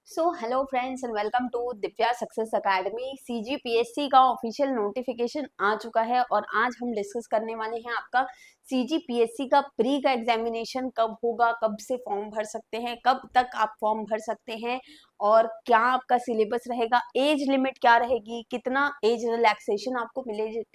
So hello friends and welcome to Divya success academy. CGPSC का official notification आ चुका है और आज हम डिस्कस करने वाले हैं आपका सीजीपीएससी का प्री का एग्जामिनेशन कब होगा, कब से फॉर्म भर सकते हैं, कब तक आप फॉर्म भर सकते हैं और क्या आपका सिलेबस रहेगा, एज लिमिट क्या रहेगी, कितना एज रिलैक्सेशन आपको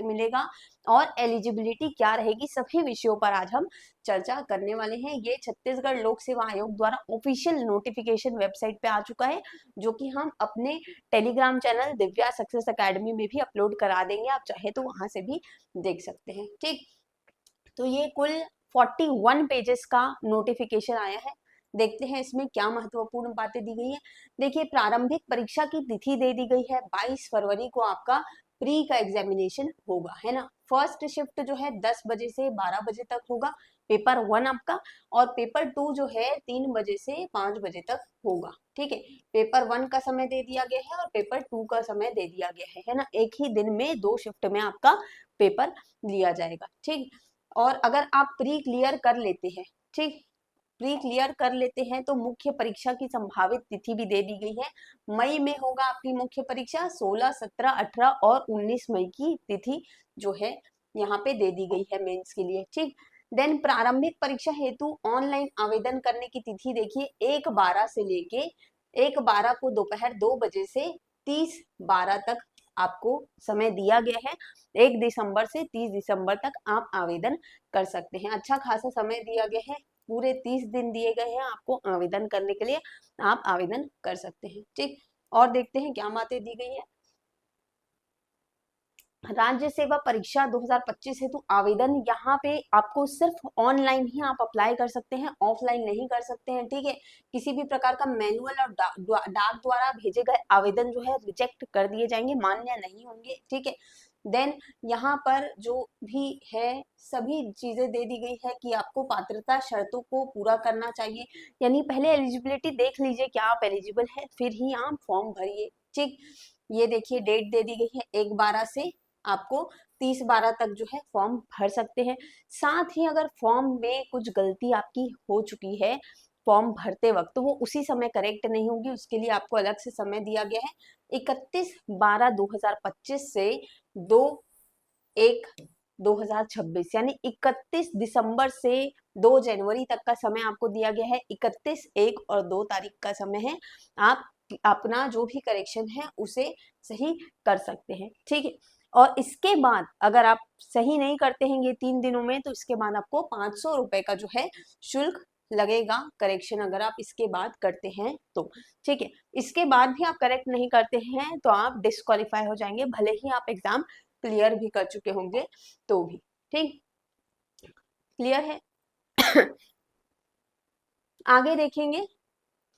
मिलेगा और एलिजिबिलिटी क्या रहेगी, सभी विषयों पर आज हम चर्चा करने वाले हैं। ये छत्तीसगढ़ लोक सेवा आयोग द्वारा ऑफिशियल नोटिफिकेशन वेबसाइट पे आ चुका है, जो कि हम अपने Telegram channel Divya success academy में भी अपलोड करा देंगे। आप चाहे तो वहां से भी देख सकते हैं। ठीक, तो ये कुल 41 पेजेस का नोटिफिकेशन आया है। देखते हैं इसमें क्या महत्वपूर्ण बातें दी गई है। देखिए, प्रारंभिक परीक्षा की तिथि दे दी गई है 22 फरवरी को आपका प्री का एग्जामिनेशन होगा, है ना। फर्स्ट शिफ्ट जो है 10 बजे से 12 बजे तक होगा पेपर 1 आपका, और पेपर 2 जो है 3 बजे से 5 बजे तक होगा। ठीक है, पेपर 1 का समय दे दिया गया है और पेपर 2 का समय दे दिया गया है ना। एक ही दिन में 2 शिफ्ट में आपका पेपर लिया जाएगा। ठीक, और अगर आप प्री क्लियर कर लेते हैं, ठीक, प्री क्लियर कर लेते हैं तो मुख्य परीक्षा की संभावित तिथि भी दे दी गई है। मई में होगा आपकी मुख्य परीक्षा, 16, 17, 18 और 19 मई की तिथि जो है यहाँ पे दे दी गई है मेंस के लिए। ठीक, देन प्रारंभिक परीक्षा हेतु ऑनलाइन आवेदन करने की तिथि देखिए 1/12 से लेके 1/12 को दोपहर 2 बजे से 30/12 तक आपको समय दिया गया है। 1 दिसंबर से 30 दिसंबर तक आप आवेदन कर सकते हैं। अच्छा खासा समय दिया गया है, पूरे 30 दिन दिए गए हैं आपको आवेदन करने के लिए, आप आवेदन कर सकते हैं। ठीक, और देखते हैं क्या बातें दी गई है। राज्य सेवा परीक्षा 2025 हेतु आवेदन यहाँ पे आपको सिर्फ ऑनलाइन ही आप अप्लाई कर सकते हैं, ऑफलाइन नहीं कर सकते हैं। ठीक है, किसी भी प्रकार का मैनुअल और डाक द्वारा भेजे गए आवेदन जो है रिजेक्ट कर दिए जाएंगे, मान्य नहीं होंगे। ठीक है, देन यहाँ पर जो भी है सभी चीजें दे दी गई है कि आपको पात्रता शर्तों को पूरा करना चाहिए, यानी पहले एलिजिबिलिटी देख लीजिए क्या आप एलिजिबल है, फिर ही आप फॉर्म भरिए। ठीक, ये देखिए डेट दे दी गई है 1/12 से आपको 30/12 तक जो है फॉर्म भर सकते हैं। साथ ही अगर फॉर्म में कुछ गलती आपकी हो चुकी है फॉर्म भरते वक्त, तो वो उसी समय करेक्ट नहीं होगी, उसके लिए आपको अलग से समय दिया गया है। 31/12/2025 से 2/1/2026 यानी 31 दिसंबर से 2 जनवरी तक का समय आपको दिया गया है। 31, 1 और 2 तारीख का समय है, आप अपना जो भी करेक्शन है उसे सही कर सकते हैं। ठीक है, और इसके बाद अगर आप सही नहीं करते हैं ये 3 दिनों में, तो इसके बाद आपको 500 रुपए का जो है शुल्क लगेगा करेक्शन, अगर आप इसके बाद करते हैं तो। ठीक है, इसके बाद भी आप करेक्ट नहीं करते हैं तो आप डिस्क्वालीफाई हो जाएंगे, भले ही आप एग्जाम क्लियर भी कर चुके होंगे तो भी। ठीक, क्लियर है। आगे देखेंगे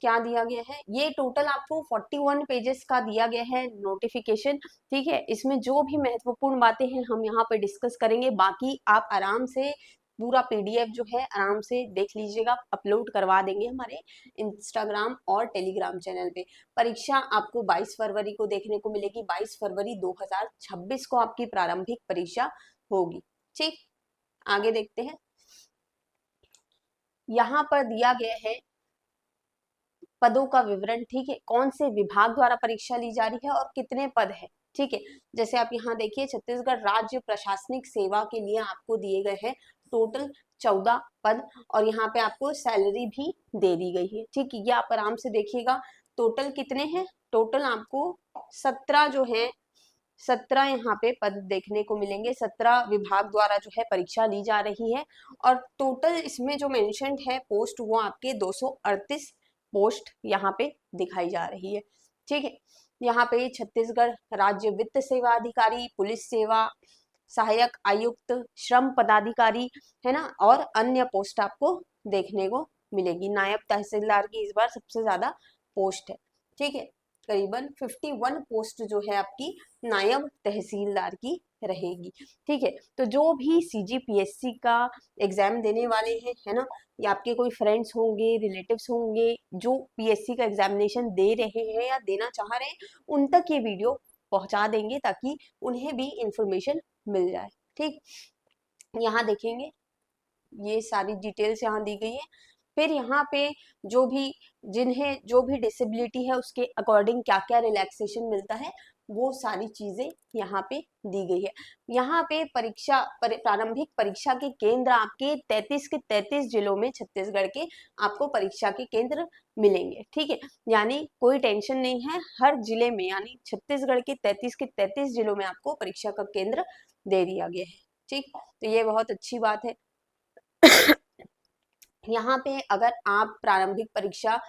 क्या दिया गया है। ये टोटल आपको 41 पेजेस का दिया गया है नोटिफिकेशन। ठीक है, इसमें जो भी महत्वपूर्ण बातें हैं हम यहाँ पे डिस्कस करेंगे, बाकी आप आराम से पूरा पीडीएफ जो है आराम से देख लीजिएगा, अपलोड करवा देंगे हमारे इंस्टाग्राम और टेलीग्राम चैनल पे। परीक्षा आपको 22 फरवरी को देखने को मिलेगी, 22 फरवरी 2026 को आपकी प्रारंभिक परीक्षा होगी। ठीक, आगे देखते हैं। यहाँ पर दिया गया है पदों का विवरण। ठीक है, कौन से विभाग द्वारा परीक्षा ली जा रही है और कितने पद है। ठीक है, जैसे आप यहाँ देखिए छत्तीसगढ़ राज्य प्रशासनिक सेवा के लिए आपको दिए गए हैं टोटल 14 पद, और यहाँ पे आपको सैलरी भी दे दी गई है। ठीक है, ये आप आराम से देखिएगा टोटल कितने हैं। टोटल आपको 17 जो है 17 यहाँ पे पद देखने को मिलेंगे। 17 विभाग द्वारा जो है परीक्षा ली जा रही है, और टोटल इसमें जो मेंशन्ड है पोस्ट वो आपके 238 पोस्ट यहाँ पे दिखाई जा रही है। ठीक है, यहाँ पे छत्तीसगढ़ राज्य वित्त सेवा अधिकारी, पुलिस सेवा सहायक आयुक्त, श्रम पदाधिकारी, है ना, और अन्य पोस्ट आपको देखने को मिलेगी। नायब तहसीलदार की इस बार सबसे ज्यादा पोस्ट है। ठीक है, करीबन 51 पोस्ट जो है आपकी नायब तहसीलदार की रहेगी। ठीक है, तो जो भी सीजीपीएससी का एग्जाम देने वाले हैं, है ना, या आपके कोई फ्रेंड्स होंगे, रिलेटिव्स होंगे जो पीएससी का एग्जामिनेशन दे रहे हैं या देना चाह रहे हैं, उन तक ये वीडियो पहुंचा देंगे ताकि उन्हें भी इंफॉर्मेशन मिल जाए। ठीक, यहाँ देखेंगे ये सारी डिटेल्स यहाँ दी गई है। फिर यहाँ पे जो भी जिन्हें जो भी डिसेबिलिटी है उसके अकॉर्डिंग क्या क्या रिलैक्सेशन मिलता है वो सारी चीजें यहाँ पे दी गई है। यहाँ पे प्रारंभिक परीक्षा के केंद्र आपके 33 के 33 जिलों में छत्तीसगढ़ के आपको परीक्षा के केंद्र मिलेंगे। ठीक है, यानी कोई टेंशन नहीं है, हर जिले में यानी छत्तीसगढ़ के 33 के 33 जिलों में आपको परीक्षा का केंद्र दे दिया गया है। ठीक, तो ये बहुत अच्छी बात है। यहाँ पे अगर आप प्रारंभिक परीक्षा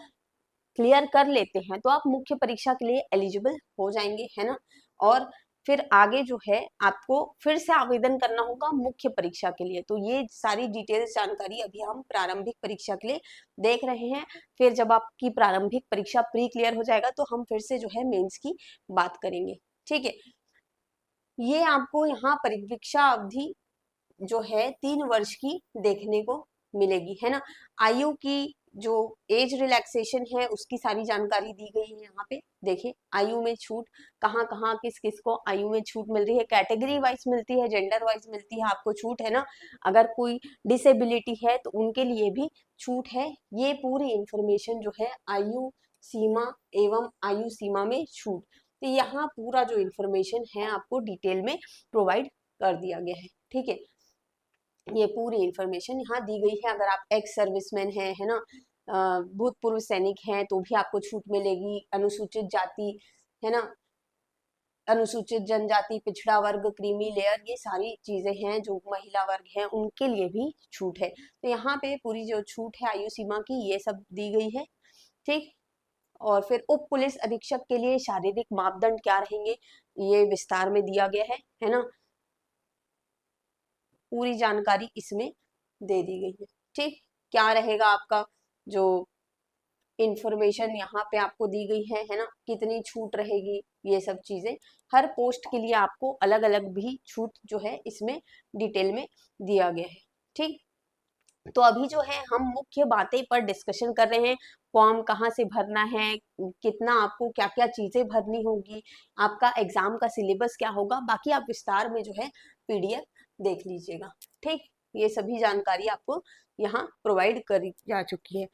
क्लियर कर लेते हैं तो आप मुख्य परीक्षा के लिए एलिजिबल हो जाएंगे, है ना। और फिर आगे जो है आपको फिर से आवेदन करना होगा मुख्य परीक्षा के लिए। तो ये सारी डिटेल्स जानकारी अभी हम प्रारंभिक परीक्षा के लिए देख रहे हैं। फिर जब आपकी प्रारंभिक परीक्षा प्री क्लियर हो जाएगा तो हम फिर से जो है मेंस की बात करेंगे। ठीक है, ये आपको यहाँ परीक्षा अवधि जो है 3 वर्ष की देखने को मिलेगी, है ना। आयु की जो एज रिलैक्सेशन है उसकी सारी जानकारी दी गई है यहाँ पे। देखिए आयु में छूट कहाँ कहाँ किस किस को आयु में छूट मिल रही है, कैटेगरी वाइज मिलती है, जेंडर वाइज मिलती है आपको छूट, है ना। अगर कोई डिसेबिलिटी है तो उनके लिए भी छूट है। ये पूरी इंफॉर्मेशन जो है आयु सीमा एवं आयु सीमा में छूट, तो यहाँ पूरा जो इंफॉर्मेशन है आपको डिटेल में प्रोवाइड कर दिया गया है। ठीक है, ये पूरी इंफॉर्मेशन यहाँ दी गई है। अगर आप एक्स सर्विसमैन हैं, है ना, भूतपूर्व सैनिक हैं तो भी आपको छूट मिलेगी। अनुसूचित जाति, है ना, अनुसूचित जनजाति, पिछड़ा वर्ग, क्रीमी लेयर, ये सारी चीजें हैं। जो महिला वर्ग है उनके लिए भी छूट है। तो यहाँ पे पूरी जो छूट है आयु सीमा की ये सब दी गई है। ठीक, और फिर उप पुलिस अधीक्षक के लिए शारीरिक मापदंड क्या रहेंगे ये विस्तार में दिया गया है ना। पूरी जानकारी इसमें दे दी गई है। ठीक, क्या रहेगा आपका जो इंफॉर्मेशन यहाँ पे आपको दी गई है ना, कितनी छूट रहेगी, ये सब चीजें हर पोस्ट के लिए आपको अलग अलग भी छूट जो है इसमें डिटेल में दिया गया है। ठीक, तो अभी जो है हम मुख्य बातें पर डिस्कशन कर रहे हैं। फॉर्म कहाँ से भरना है, कितना आपको क्या क्या चीजें भरनी होगी, आपका एग्जाम का सिलेबस क्या होगा, बाकी आप विस्तार में जो है पीडीएफ देख लीजिएगा। ठीक, ये सभी जानकारी आपको यहाँ प्रोवाइड करी जा चुकी है।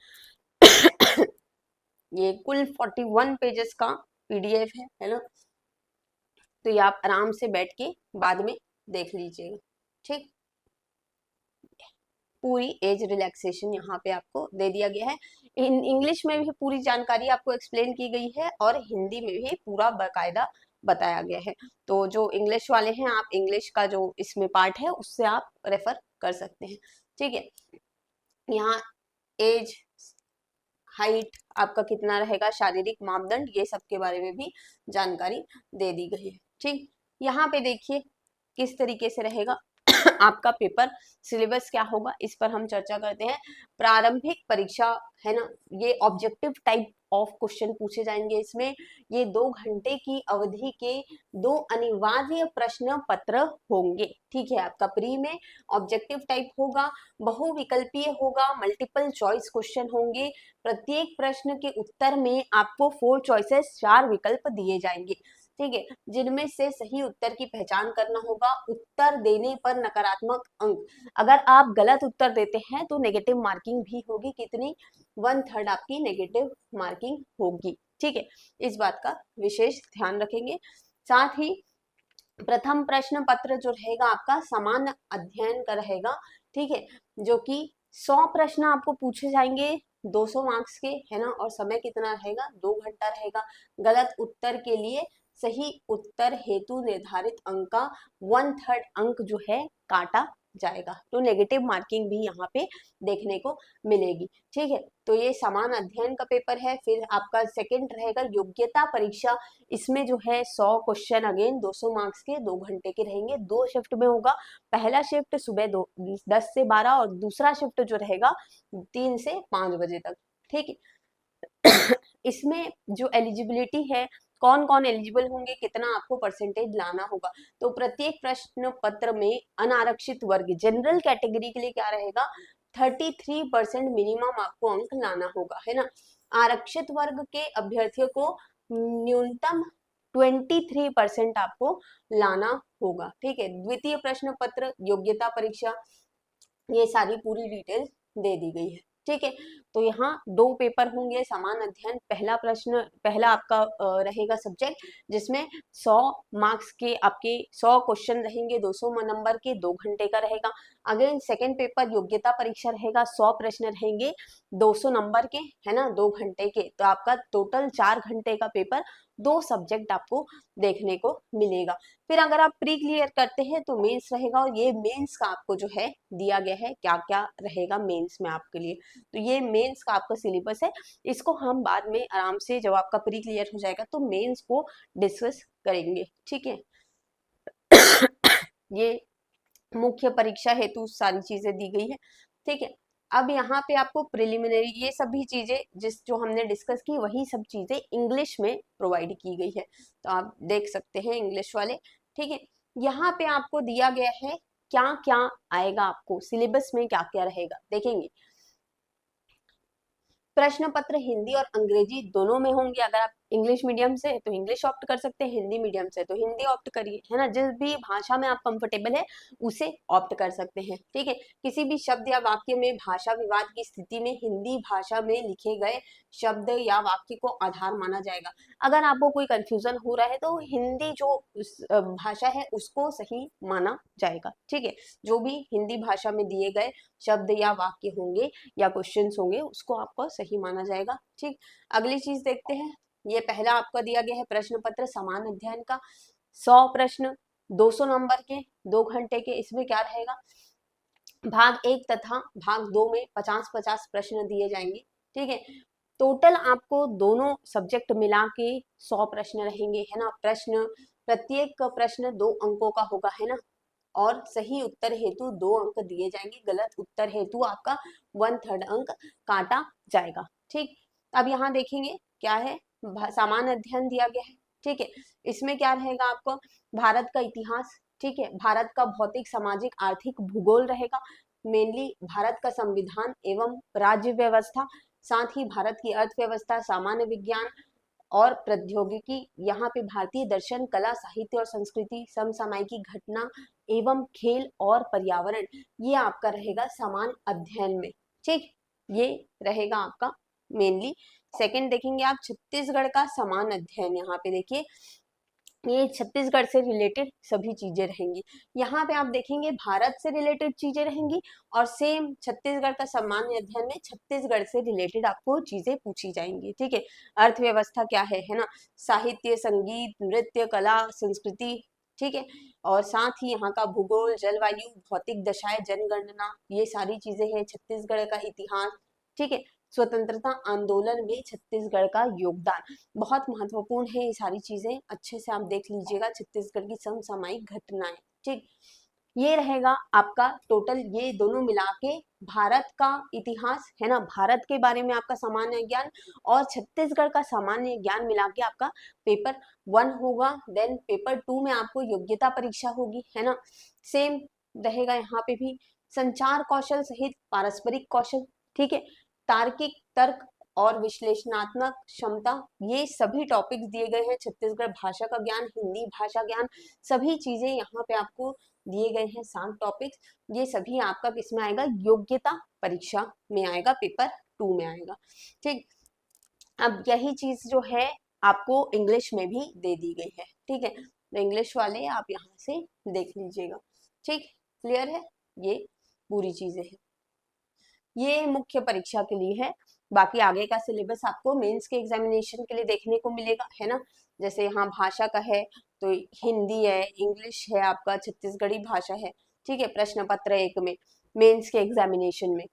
ये कुल 41 पेजेस का पीडीएफ है ना। तो ये आप आराम से बैठ के बाद में देख लीजिएगा। ठीक, पूरी एज रिलैक्सेशन यहाँ पे आपको दे दिया गया है। इन इंग्लिश में भी पूरी जानकारी आपको एक्सप्लेन की गई है और हिंदी में भी पूरा बाकायदा बताया गया है। तो जो इंग्लिश वाले हैं आप इंग्लिश का जो इसमें पार्ट है उससे आप रेफर कर सकते हैं। ठीक है, यहाँ एज, हाइट आपका कितना रहेगा, शारीरिक मापदंड, ये सब के बारे में भी जानकारी दे दी गई है। ठीक, यहाँ पे देखिए किस तरीके से रहेगा आपका पेपर, सिलेबस क्या होगा इस पर हम चर्चा करते हैं। प्रारंभिक परीक्षा है ना, ये ऑब्जेक्टिव टाइप ऑफ क्वेश्चन पूछे जाएंगे इसमें। ये 2 घंटे की अवधि के 2 अनिवार्य प्रश्न पत्र होंगे। ठीक है, आपका प्री में ऑब्जेक्टिव टाइप होगा, बहुविकल्पीय होगा, मल्टीपल चॉइस क्वेश्चन होंगे। प्रत्येक प्रश्न के उत्तर में आपको 4 चॉइसेस 4 विकल्प दिए जाएंगे। ठीक है, जिनमें से सही उत्तर की पहचान करना होगा। उत्तर देने पर नकारात्मक अंक, अगर आप गलत उत्तर देते हैं तो नेगेटिव मार्किंग भी होगी। कितनी, 1/3 आपकी नेगेटिव मार्किंग होगी। ठीक है, इस बात का विशेष ध्यान रखेंगे। साथ ही प्रथम प्रश्न पत्र जो रहेगा आपका सामान्य अध्ययन का रहेगा। ठीक है, जो कि 100 प्रश्न आपको पूछे जाएंगे 200 मार्क्स के, है ना। और समय कितना रहेगा, 2 घंटा रहेगा। गलत उत्तर के लिए सही उत्तर हेतु निर्धारित अंक का 1/3 अंक जो है काटा जाएगा। तो नेगेटिव मार्किंग भी यहाँ पे देखने को मिलेगी। ठीक है, तो ये समान अध्ययन का पेपर है। फिर आपका सेकंड रहेगा योग्यता परीक्षा। इसमें जो है 100 क्वेश्चन अगेन 200 मार्क्स के 2 घंटे के रहेंगे। 2 शिफ्ट में होगा, पहला शिफ्ट सुबह 10 से 12 और दूसरा शिफ्ट जो रहेगा 3 से 5 बजे तक। ठीक है, इसमें जो एलिजिबिलिटी है, कौन कौन एलिजिबल होंगे, कितना आपको परसेंटेज लाना होगा। तो प्रत्येक प्रश्न पत्र में अनारक्षित वर्ग जनरल कैटेगरी के लिए क्या रहेगा, 33% मिनिमम आपको अंक लाना होगा, है ना। आरक्षित वर्ग के अभ्यर्थियों को न्यूनतम 23% आपको लाना होगा। ठीक है, द्वितीय प्रश्न पत्र, योग्यता परीक्षा, ये सारी पूरी डिटेल दे दी गई है। ठीक है। तो यहाँ 2 पेपर होंगे, समान अध्ययन पहला आपका रहेगा सब्जेक्ट, जिसमें 100 मार्क्स के आपके 100 क्वेश्चन रहेंगे, 200 नंबर के, 2 घंटे का रहेगा। अगेन सेकेंड पेपर योग्यता परीक्षा रहेगा, 100 प्रश्न रहेंगे, 200 नंबर के, है ना, 2 घंटे के। तो आपका टोटल 4 घंटे का पेपर, 2 सब्जेक्ट आपको देखने को मिलेगा। फिर अगर आप प्री क्लियर करते हैं तो मेंस रहेगा, और ये मेंस का आपको जो है दिया गया है क्या क्या रहेगा मेंस में आपके लिए। तो ये मेंस का आपका सिलेबस है, इसको हम बाद में आराम से जब आपका प्री क्लियर हो जाएगा तो मेंस को डिस्कस करेंगे, ठीक है। ये मुख्य परीक्षा हेतु सारी चीजें दी गई है, ठीक है। अब यहाँ पे आपको प्रिलिमिनरी, ये सभी चीजें जो हमने डिस्कस की वही सब चीजें इंग्लिश में प्रोवाइड की गई है, तो आप देख सकते हैं इंग्लिश वाले, ठीक है। यहाँ पे आपको दिया गया है क्या क्या आएगा, आपको सिलेबस में क्या क्या रहेगा देखेंगे। प्रश्न पत्र हिंदी और अंग्रेजी दोनों में होंगे। अगर आप इंग्लिश मीडियम से तो इंग्लिश ऑप्ट कर सकते हैं, हिंदी मीडियम से तो हिंदी ऑप्ट करिए, है ना, जिस भी भाषा में आप कंफर्टेबल है उसे ऑप्ट कर सकते हैं, ठीक है। किसी भी शब्द या वाक्य में भाषा विवाद की स्थिति में हिंदी भाषा में लिखे गए शब्द या वाक्य को आधार माना जाएगा। अगर आपको कोई कंफ्यूजन हो रहा है तो हिंदी जो भाषा है उसको सही माना जाएगा, ठीक है। जो भी हिंदी भाषा में दिए गए शब्द या वाक्य होंगे या क्वेश्चंस होंगे उसको आपको सही माना जाएगा, ठीक। अगली चीज देखते हैं, ये पहला आपका दिया गया है प्रश्न पत्र समान अध्ययन का, 100 प्रश्न, 200 नंबर के, 2 घंटे के। इसमें क्या रहेगा, भाग 1 तथा भाग 2 में 50-50 प्रश्न दिए जाएंगे, ठीक है। टोटल आपको दोनों सब्जेक्ट मिला के 100 प्रश्न रहेंगे, है ना। प्रत्येक प्रश्न 2 अंकों का होगा, है ना, और सही उत्तर हेतु 2 अंक दिए जाएंगे, गलत उत्तर हेतु आपका 1/3 अंक काटा जाएगा, ठीक। अब यहाँ देखेंगे क्या है, सामान्य अध्ययन दिया गया है, ठीक है। इसमें क्या रहेगा आपको, भारत का इतिहास, ठीक है, भारत का भौतिक सामाजिक आर्थिक भूगोल रहेगा, मेनली भारत का संविधान एवं राज्य व्यवस्था, साथ ही भारत की अर्थव्यवस्था, सामान्य विज्ञान और प्रौद्योगिकी, यहाँ पे भारतीय दर्शन, कला, साहित्य और संस्कृति, समसामयिकी घटना एवं खेल और पर्यावरण, ये आपका रहेगा समान अध्ययन में, ठीक। ये रहेगा आपका मेनली। सेकंड देखेंगे आप छत्तीसगढ़ का समान अध्ययन, यहाँ पे देखिए ये छत्तीसगढ़ से रिलेटेड सभी चीजें रहेंगी। यहाँ पे आप देखेंगे भारत से रिलेटेड चीजें रहेंगी, और सेम छत्तीसगढ़ का सामान्य अध्ययन में छत्तीसगढ़ से रिलेटेड आपको चीजें पूछी जाएंगी, ठीक है। अर्थव्यवस्था क्या है ना, साहित्य, संगीत, नृत्य, कला, संस्कृति, ठीक है, और साथ ही यहाँ का भूगोल, जलवायु, भौतिक दशाएं, जनगणना, ये सारी चीजें हैं। छत्तीसगढ़ का इतिहास, ठीक है, स्वतंत्रता आंदोलन में छत्तीसगढ़ का योगदान, बहुत महत्वपूर्ण है ये सारी चीजें, अच्छे से आप देख लीजिएगा। छत्तीसगढ़ की समसामयिक घटनाएं, ठीक। ये रहेगा आपका टोटल, ये दोनों मिला के भारत का इतिहास, है ना, भारत के बारे में आपका सामान्य ज्ञान, और छत्तीसगढ़ का सामान्य ज्ञान मिला के आपका पेपर 1 होगा। देन पेपर 2 में आपको योग्यता परीक्षा होगी, है ना, सेम रहेगा यहाँ पे भी, संचार कौशल सहित पारस्परिक कौशल, ठीक है, तार्किक तर्क और विश्लेषणात्मक क्षमता, ये सभी टॉपिक्स दिए गए हैं। छत्तीसगढ़ भाषा का ज्ञान, हिंदी भाषा ज्ञान, सभी चीजें यहाँ पे आपको दिए गए हैं 7 टॉपिक्स। ये सभी आपका किस में आएगा, योग्यता परीक्षा में आएगा, पेपर 2 में आएगा, ठीक। अब यही चीज जो है आपको इंग्लिश में भी दे दी गई है, ठीक है। तो इंग्लिश वाले आप यहाँ से देख लीजिएगा, ठीक, क्लियर है, ये पूरी चीजें हैं। ये मुख्य परीक्षा के लिए है, बाकी आगे का सिलेबस आपको मेंस के एग्जामिनेशन के लिए देखने को मिलेगा, है ना। जैसे यहाँ भाषा का है तो हिंदी है, इंग्लिश है, आपका छत्तीसगढ़ी भाषा है, ठीक है, प्रश्न पत्र 1 में, मेंस के एग्जामिनेशन में।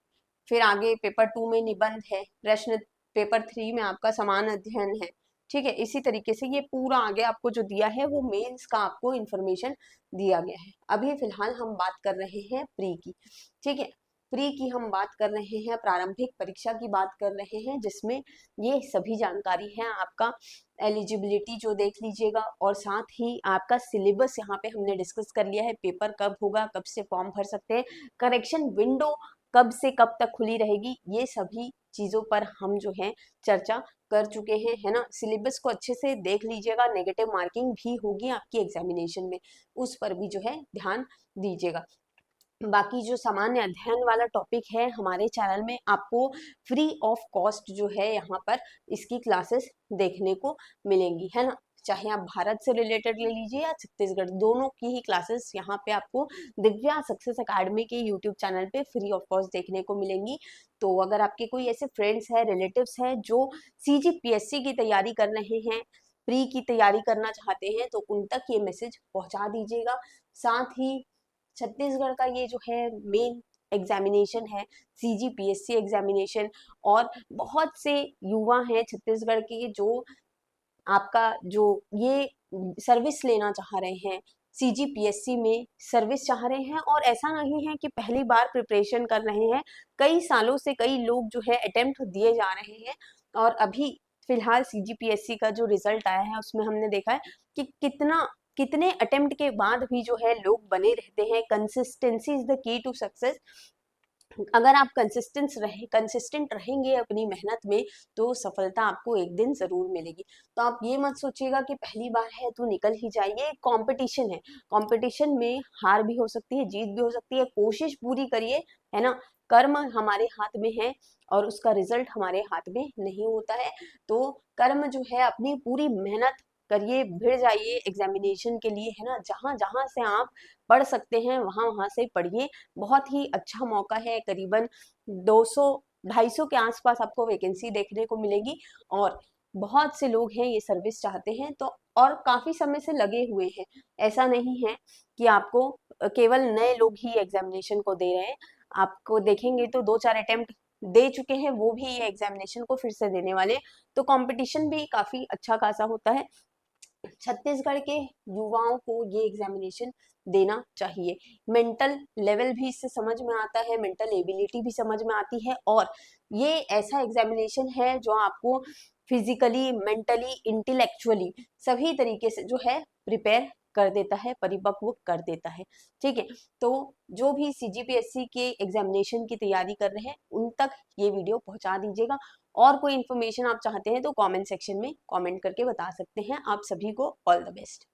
फिर आगे पेपर 2 में निबंध है, प्रश्न पेपर 3 में आपका समान अध्ययन है, ठीक है। इसी तरीके से ये पूरा आगे आपको जो दिया है वो मेंस का आपको इंफॉर्मेशन दिया गया है। अभी फिलहाल हम बात कर रहे हैं प्री की, ठीक है। प्री की हम बात कर रहे हैं, प्रारंभिक परीक्षा की बात कर रहे हैं, जिसमें ये सभी जानकारी है। आपका एलिजिबिलिटी जो देख लीजिएगा, और साथ ही आपका सिलेबस यहाँ पे हमने डिस्कस कर लिया है, पेपर कब होगा, कब से फॉर्म भर सकते हैं, करेक्शन विंडो कब से कब तक खुली रहेगी, ये सभी चीजों पर हम जो है चर्चा कर चुके हैं, है ना। सिलेबस को अच्छे से देख लीजिएगा, नेगेटिव मार्किंग भी होगी आपकी एग्जामिनेशन में, उस पर भी जो है ध्यान दीजिएगा। बाकी जो सामान्य अध्ययन वाला टॉपिक है हमारे चैनल में आपको फ्री ऑफ कॉस्ट जो है यहाँ पर इसकी क्लासेस देखने को मिलेंगी, है ना। चाहे आप भारत से रिलेटेड ले लीजिए या छत्तीसगढ़, दोनों की ही क्लासेस यहाँ पे आपको दिव्या सक्सेस अकेडमी के यूट्यूब चैनल पे फ्री ऑफ कॉस्ट देखने को मिलेंगी। तो अगर आपके कोई ऐसे फ्रेंड्स हैं, रिलेटिव्स हैं जो CGPSC की तैयारी कर रहे हैं, प्री की तैयारी करना चाहते हैं, तो उन तक ये मैसेज पहुंचा दीजिएगा। साथ ही छत्तीसगढ़ का ये जो है मेन एग्जामिनेशन है CGPSC एग्जामिनेशन, और बहुत से युवा हैं छत्तीसगढ़ के जो आपका जो ये सर्विस लेना चाह रहे हैं, CGPSC में सर्विस चाह रहे हैं, और ऐसा नहीं है कि पहली बार प्रिपरेशन कर रहे हैं, कई सालों से कई लोग जो है अटेम्प्ट दिए जा रहे हैं। और अभी फिलहाल CGPSC का जो रिजल्ट आया है उसमें हमने देखा है कि कितने अटेम्प्ट के बाद भी जो है लोग बने रहते हैं। Consistency is the key to success. अगर आप कंसिस्टेंट रहेंगे अपनी मेहनत में, तो सफलता आपको एक दिन जरूर मिलेगी। तो आप ये मत सोचिएगा कि पहली बार है तो निकल ही जाइए। कंपटीशन है, कंपटीशन में हार भी हो सकती है, जीत भी हो सकती है। कोशिश पूरी करिए, है ना। कर्म हमारे हाथ में है और उसका रिजल्ट हमारे हाथ में नहीं होता है। तो कर्म जो है अपनी पूरी मेहनत करिए, भिड़ जाइए एग्जामिनेशन के लिए, है ना। जहां जहां से आप पढ़ सकते हैं वहां वहां से पढ़िए। बहुत ही अच्छा मौका है, करीबन 200 250 के आसपास आपको वैकेंसी देखने को मिलेगी, और बहुत से लोग हैं ये सर्विस चाहते हैं, तो और काफी समय से लगे हुए हैं। ऐसा नहीं है कि आपको केवल नए लोग ही एग्जामिनेशन को दे रहे हैं। आपको देखेंगे तो 2-4 अटेम्प्ट दे चुके हैं, वो भी ये एग्जामिनेशन को फिर से देने वाले। तो कंपटीशन भी काफी अच्छा खासा होता है। छत्तीसगढ़ के युवाओं को ये एग्जामिनेशन देना चाहिए। मेंटल लेवल भी इससे समझ में आता है, मेंटल एबिलिटी भी समझ में आती है, और ये ऐसा एग्जामिनेशन है जो आपको फिजिकली, मेंटली, इंटेलेक्चुअली सभी तरीके से जो है प्रिपेयर कर देता है, परिपक्व कर देता है। ठीक है, तो जो भी CGPSC के एग्जामिनेशन की तैयारी कर रहे हैं उन तक ये वीडियो पहुंचा दीजिएगा। और कोई इन्फॉर्मेशन आप चाहते हैं तो कमेंट सेक्शन में कमेंट करके बता सकते हैं। आप सभी को ऑल द बेस्ट।